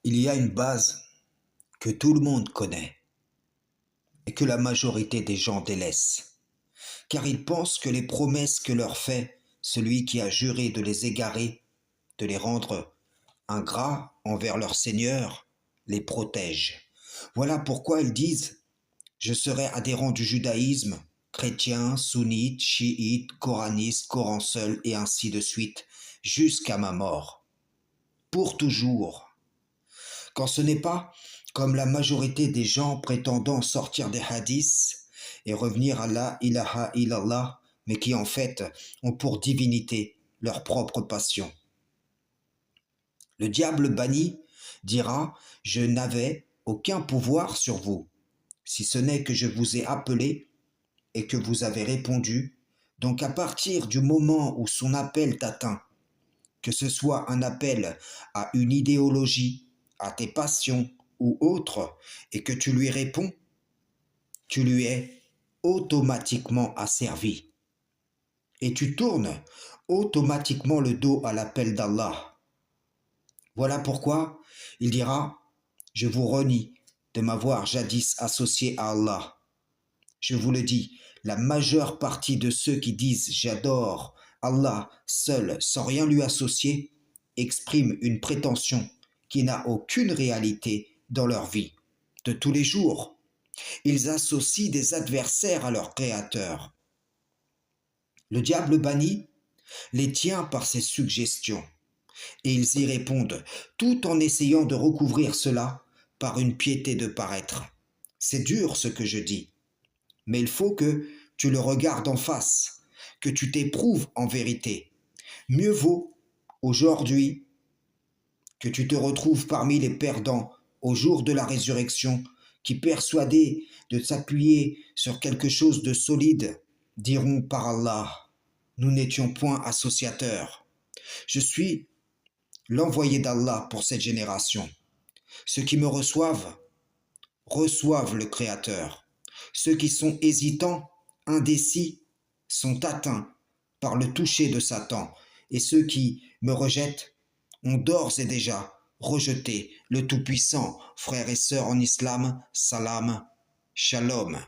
Il y a une base que tout le monde connaît et que la majorité des gens délaissent, car ils pensent que les promesses que leur fait celui qui a juré de les égarer, de les rendre ingrats envers leur Seigneur, les protègent. Voilà pourquoi ils disent: je serai adhérent du judaïsme, chrétien, sunnite, chiite, coraniste, Coran seul, et ainsi de suite, jusqu'à ma mort, pour toujours. Quand ce n'est pas, comme la majorité des gens prétendant sortir des hadiths et revenir à la ilaha illallah, mais qui en fait ont pour divinité leur propre passion. Le diable banni dira: je n'avais aucun pouvoir sur vous, si ce n'est que je vous ai appelé et que vous avez répondu. Donc à partir du moment où son appel t'atteint, que ce soit un appel à une idéologie, à tes passions ou autre, et que tu lui réponds, tu lui es automatiquement asservi. Et tu tournes automatiquement le dos à l'appel d'Allah. Voilà pourquoi il dira: je vous renie de m'avoir jadis associé à Allah. Je vous le dis, la majeure partie de ceux qui disent j'adore Allah seul sans rien lui associer expriment une prétention qui n'a aucune réalité dans leur vie de tous les jours. Ils associent des adversaires à leur créateur. Le diable banni les tient par ses suggestions et ils y répondent tout en essayant de recouvrir cela par une piété de paraître. C'est dur ce que je dis, mais il faut que tu le regardes en face, que tu t'éprouves en vérité. Mieux vaut aujourd'hui que tu te retrouves parmi les perdants au jour de la résurrection, qui, persuadés de s'appuyer sur quelque chose de solide, diront par Allah: nous n'étions point associateurs. Je suis l'envoyé d'Allah pour cette génération. Ceux qui me reçoivent reçoivent le Créateur. Ceux qui sont hésitants, indécis, sont atteints par le toucher de Satan, et ceux qui me rejettent ont d'ores et déjà rejeté le Tout-Puissant. Frères et sœurs en islam, salam, shalom.